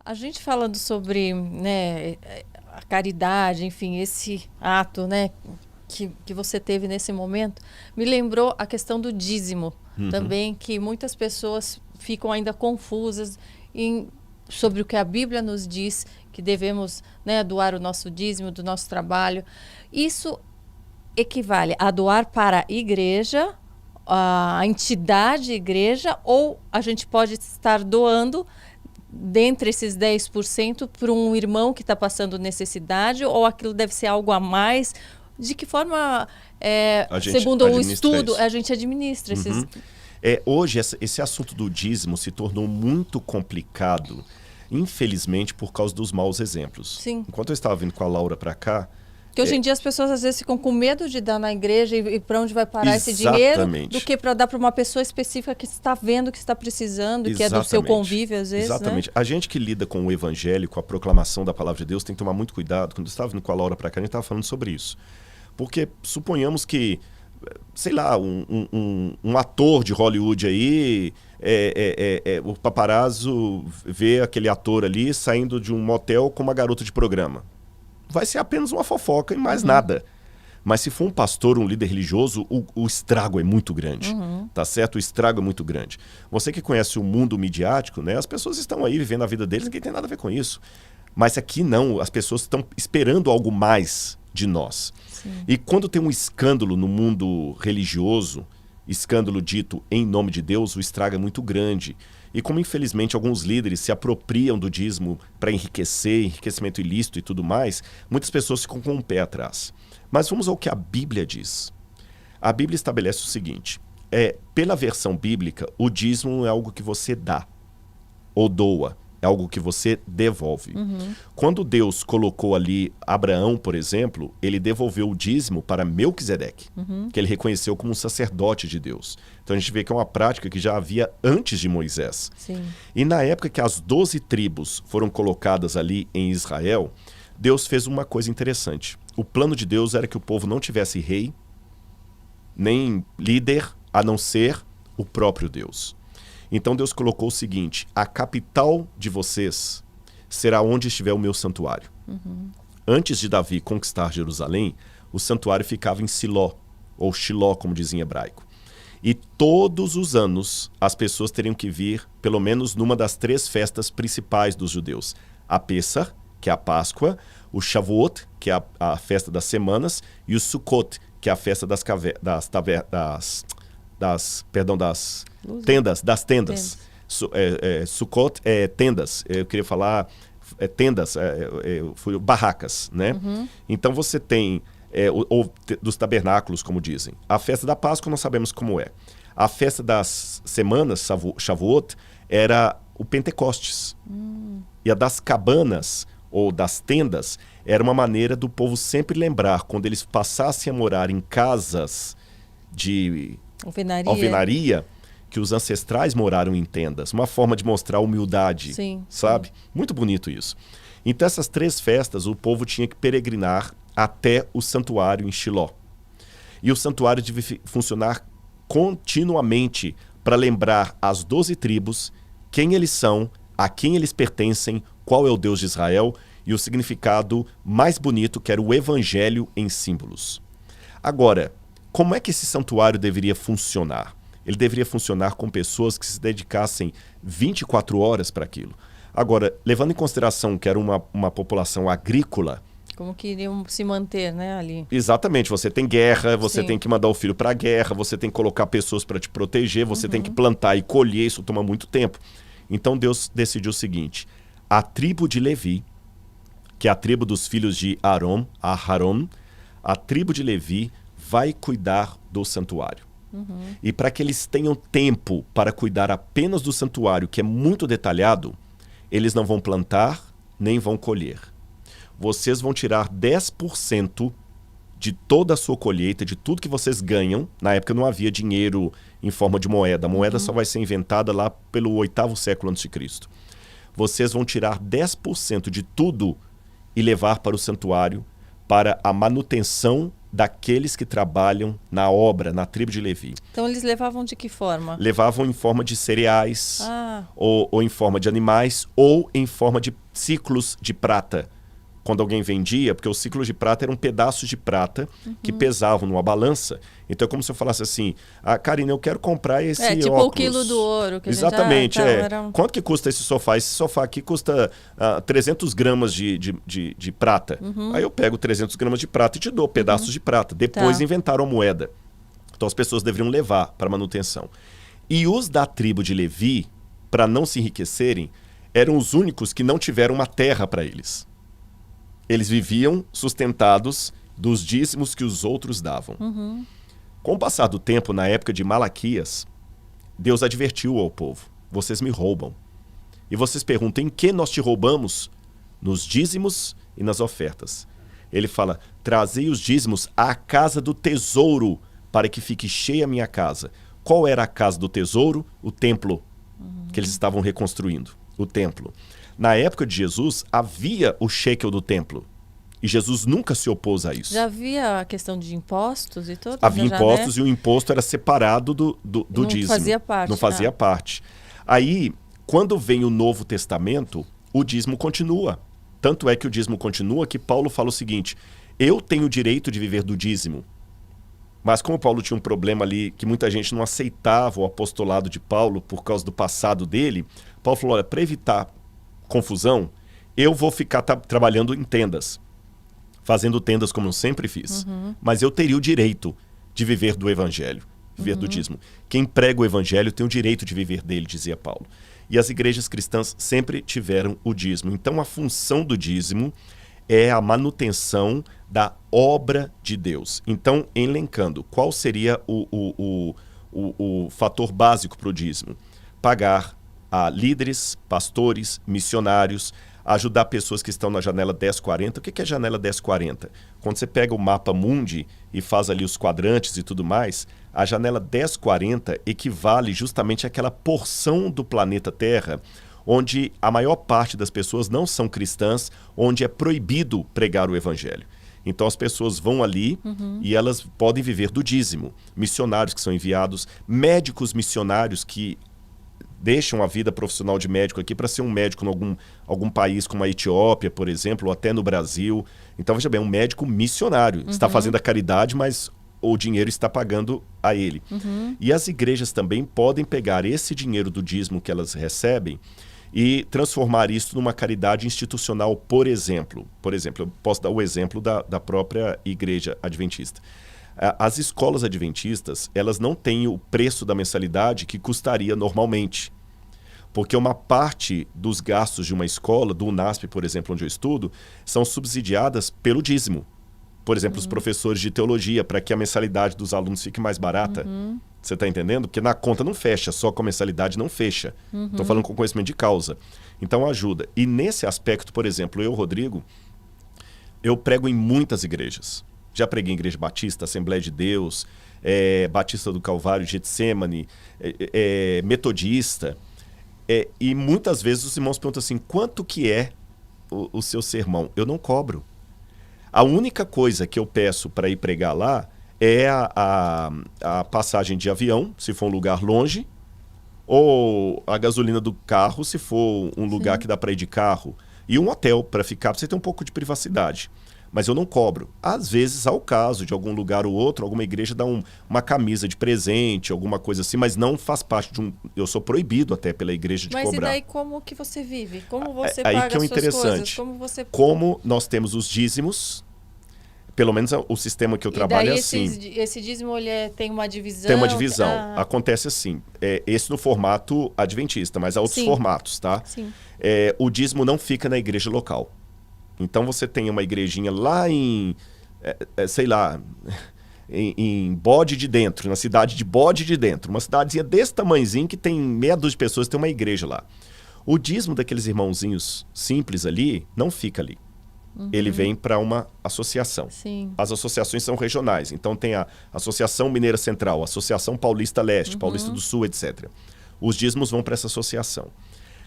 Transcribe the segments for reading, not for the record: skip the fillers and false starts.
A gente falando sobre, né, a caridade, enfim, esse ato, né, que você teve nesse momento, me lembrou a questão do dízimo também, que muitas pessoas ficam ainda confusas sobre o que a Bíblia nos diz, que devemos, né, doar o nosso dízimo do nosso trabalho. Isso equivale a doar para a igreja, a entidade igreja, ou a gente pode estar doando dentre esses 10% para um irmão que está passando necessidade, ou aquilo deve ser algo a mais? De que forma, segundo o estudo, isso. a gente administra esses... Hoje, esse assunto do dízimo se tornou muito complicado, infelizmente, por causa dos maus exemplos. Sim. Enquanto eu estava vindo com a Laura para cá... Porque hoje em dia as pessoas às vezes ficam com medo de dar na igreja e para onde vai parar esse dinheiro, do que para dar para uma pessoa específica que está vendo, que está precisando, que é do seu convívio às vezes. Exatamente. Né? A gente que lida com o evangelho, com a proclamação da palavra de Deus, tem que tomar muito cuidado. Quando eu estava vindo com a Laura para cá, a gente estava falando sobre isso. Porque suponhamos que, sei lá, um ator de Hollywood aí, o paparazzo vê aquele ator ali saindo de um motel com uma garota de programa. Vai ser apenas uma fofoca e mais nada. Mas se for um pastor, um líder religioso, o estrago é muito grande, tá certo? O estrago é muito grande. Você que conhece o mundo midiático, né? As pessoas estão aí vivendo a vida deles, ninguém tem nada a ver com isso. Mas aqui não, as pessoas estão esperando algo mais de nós. Sim. E quando tem um escândalo no mundo religioso, escândalo dito em nome de Deus, o estrago é muito grande. E como infelizmente alguns líderes se apropriam do dízimo para enriquecimento ilícito e tudo mais, muitas pessoas ficam com um pé atrás. Mas vamos ao que a Bíblia diz. A Bíblia estabelece o seguinte, pela versão bíblica, o dízimo não é algo que você dá ou doa, é algo que você devolve. Quando Deus colocou ali Abraão, por exemplo, ele devolveu o dízimo para Melquisedeque, que ele reconheceu como um sacerdote de Deus. Então a gente vê que é uma prática que já havia antes de Moisés. Sim. E na época que as 12 tribos foram colocadas ali em Israel, Deus fez uma coisa interessante. O plano de Deus era que o povo não tivesse rei, nem líder, a não ser o próprio Deus. Então Deus colocou o seguinte, a capital de vocês será onde estiver o meu santuário. Antes de Davi conquistar Jerusalém, o santuário ficava em Siló, ou Shiló, como dizia em hebraico. E todos os anos as pessoas teriam que vir, pelo menos numa das 3 festas principais dos judeus. A Pessah, que é a Páscoa, o Shavuot, que é a festa das semanas, e o Sukkot, que é a festa das tendas. Sukkot é tendas. Eu queria falar tendas, barracas, né? Então você tem, ou dos tabernáculos, como dizem. A festa da Páscoa nós sabemos como é. A festa das semanas, Shavuot, era o Pentecostes. E a das cabanas, ou das tendas, era uma maneira do povo sempre lembrar, quando eles passassem a morar em casas de alvenaria, que os ancestrais moraram em tendas. Uma forma de mostrar humildade, sim, sabe? Sim. Muito bonito isso. Então essas 3 festas, o povo tinha que peregrinar até o santuário em Shiló. E o santuário devia funcionar continuamente para lembrar as 12 tribos quem eles são, a quem eles pertencem, qual é o Deus de Israel e o significado mais bonito, que era o evangelho em símbolos. Agora, como é que esse santuário deveria funcionar? Ele deveria funcionar com pessoas que se dedicassem 24 horas para aquilo. Agora, levando em consideração que era uma população agrícola... Como que iriam se manter, né, ali? Exatamente. Você tem guerra, você Sim. tem que mandar o filho para a guerra, você tem que colocar pessoas para te proteger, você tem que plantar e colher, isso toma muito tempo. Então Deus decidiu o seguinte, a tribo de Levi, que é a tribo dos filhos de Aharon, a tribo de Levi vai cuidar do santuário. E para que eles tenham tempo para cuidar apenas do santuário, que é muito detalhado, eles não vão plantar nem vão colher. Vocês vão tirar 10% de toda a sua colheita, de tudo que vocês ganham. Na época não havia dinheiro em forma de moeda. A moeda só vai ser inventada lá pelo 8º século a.C. Vocês vão tirar 10% de tudo e levar para o santuário para a manutenção daqueles que trabalham na obra, na tribo de Levi. Então eles levavam de que forma? Levavam em forma de cereais, ou em forma de animais, ou em forma de ciclos de prata. Quando alguém vendia, porque os ciclos de prata eram pedaços de prata que pesavam numa balança. Então é como se eu falasse assim, Karina, eu quero comprar esse tipo óculos. o quilo do ouro. Que Exatamente, a gente Quanto que custa esse sofá? Esse sofá aqui custa 300 gramas de prata. Aí eu pego 300 gramas de prata e te dou pedaços de prata. Depois inventaram a moeda. Então as pessoas deveriam levar para manutenção. E os da tribo de Levi, para não se enriquecerem, eram os únicos que não tiveram uma terra para eles. Eles viviam sustentados dos dízimos que os outros davam. Com o passar do tempo, na época de Malaquias, Deus advertiu ao povo: vocês me roubam. E vocês perguntam, em que nós te roubamos? Nos dízimos e nas ofertas. Ele fala, trazei os dízimos à casa do tesouro, para que fique cheia a minha casa. Qual era a casa do tesouro? O templo, que eles estavam reconstruindo, o templo. Na época de Jesus, havia o shekel do templo. E Jesus nunca se opôs a isso. Já havia a questão de impostos e tudo? Havia impostos, e o imposto era separado do dízimo. Não fazia parte. Não fazia parte. Aí, quando vem o Novo Testamento, o dízimo continua. Tanto é que o dízimo continua que Paulo fala o seguinte, eu tenho o direito de viver do dízimo. Mas como Paulo tinha um problema ali, que muita gente não aceitava o apostolado de Paulo por causa do passado dele, Paulo falou, olha, para evitar confusão, eu vou ficar trabalhando em tendas, fazendo tendas como eu sempre fiz, mas eu teria o direito de viver do evangelho, viver do dízimo. Quem prega o evangelho tem o direito de viver dele, dizia Paulo. E as igrejas cristãs sempre tiveram o dízimo. Então a função do dízimo é a manutenção da obra de Deus. Então, elencando, qual seria o fator básico para o dízimo? Pagar a líderes, pastores, missionários, ajudar pessoas que estão na janela 1040. O que é a janela 1040? Quando você pega o mapa mundi e faz ali os quadrantes e tudo mais, a janela 1040 equivale justamente àquela porção do planeta Terra onde a maior parte das pessoas não são cristãs, onde é proibido pregar o evangelho. Então as pessoas vão ali e elas podem viver do dízimo. Missionários que são enviados, médicos missionários que deixam a vida profissional de médico aqui para ser um médico em algum país como a Etiópia, por exemplo, ou até no Brasil. Então, veja bem, um médico missionário. Está fazendo a caridade, mas o dinheiro está pagando a ele. E as igrejas também podem pegar esse dinheiro do dízimo que elas recebem e transformar isso numa caridade institucional, por exemplo. Por exemplo, eu posso dar o exemplo da própria igreja adventista. As escolas adventistas, elas não têm o preço da mensalidade que custaria normalmente. Porque uma parte dos gastos de uma escola, do UNASP, por exemplo, onde eu estudo, são subsidiadas pelo dízimo. Por exemplo, os professores de teologia, para que a mensalidade dos alunos fique mais barata. Você está entendendo? Porque na conta não fecha, só com a mensalidade não fecha. Estou falando com conhecimento de causa. Então ajuda. E nesse aspecto, por exemplo, eu, Rodrigo, eu prego em muitas igrejas. Já preguei em Igreja Batista, Assembleia de Deus, Batista do Calvário, Getsemane, Metodista. E muitas vezes os irmãos perguntam assim, quanto que é o seu sermão? Eu não cobro. A única coisa que eu peço para ir pregar lá é a passagem de avião, se for um lugar longe, ou a gasolina do carro, se for um lugar que dá para ir de carro, e um hotel para ficar, para você ter um pouco de privacidade. Mas eu não cobro. Às vezes, ao caso de algum lugar ou outro, alguma igreja dá uma camisa de presente, alguma coisa assim, mas não faz parte de eu sou proibido até pela igreja de cobrar. Mas e daí como que você vive? Como você paga aí que é o as suas interessante. coisas? Como nós temos os dízimos, pelo menos o sistema que eu trabalho é assim. Esse dízimo ele tem uma divisão? Tem uma divisão. Acontece assim. Esse no formato adventista, mas há outros formatos, tá? Sim. O dízimo não fica na igreja local. Então você tem uma igrejinha lá em Bode de Dentro, na cidade de Bode de Dentro. Uma cidadezinha desse tamanhozinho que tem meia dúzia de pessoas, tem uma igreja lá. O dízimo daqueles irmãozinhos simples ali não fica ali. Ele vem para uma associação. Sim. As associações são regionais. Então tem a Associação Mineira Central, a Associação Paulista Leste, Paulista do Sul, etc. Os dízimos vão para essa associação.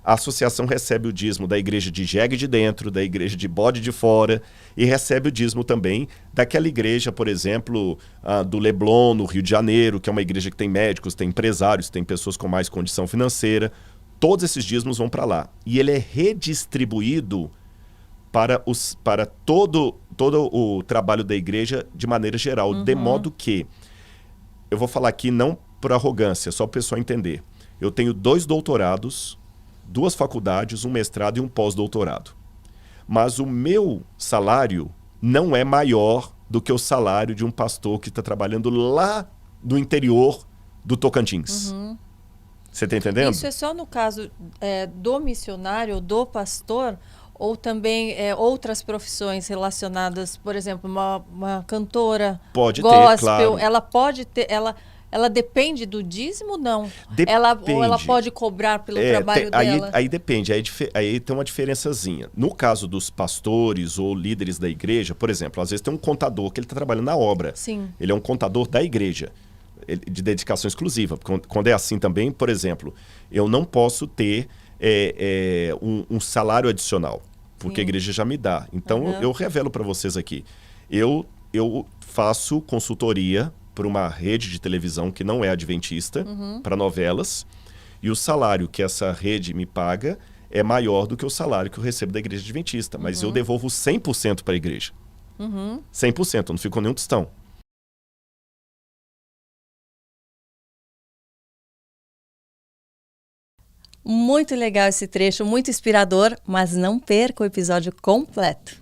A associação recebe o dízimo da igreja de Jegue de dentro, da igreja de Bode de fora, e recebe o dízimo também daquela igreja, por exemplo, do Leblon, no Rio de Janeiro, que é uma igreja que tem médicos, tem empresários, tem pessoas com mais condição financeira. Todos esses dízimos vão para lá. E ele é redistribuído para todo o trabalho da igreja de maneira geral, de modo que, eu vou falar aqui não por arrogância, só para o pessoal entender. Eu tenho 2 doutorados, 2 faculdades, um mestrado e um pós-doutorado. Mas o meu salário não é maior do que o salário de um pastor que está trabalhando lá no interior do Tocantins. Você está entendendo? Isso é só no caso do missionário, do pastor, ou também outras profissões relacionadas, por exemplo, uma cantora pode gospel, ter, claro. ela pode ter, ela depende do dízimo, não? Depende. Ou ela pode cobrar pelo trabalho dela? Aí depende, aí tem uma diferençazinha. No caso dos pastores ou líderes da igreja, por exemplo, às vezes tem um contador que ele está trabalhando na obra. Sim. Ele é um contador da igreja, de dedicação exclusiva. Quando é assim também, por exemplo, eu não posso ter um salário adicional, porque a igreja já me dá. Então, eu revelo para vocês aqui. Eu faço consultoria para uma rede de televisão que não é adventista, para novelas, e o salário que essa rede me paga é maior do que o salário que eu recebo da igreja adventista, mas eu devolvo 100% para a igreja. 100%, não ficou nenhum tostão. Muito legal esse trecho, muito inspirador, mas não perca o episódio completo.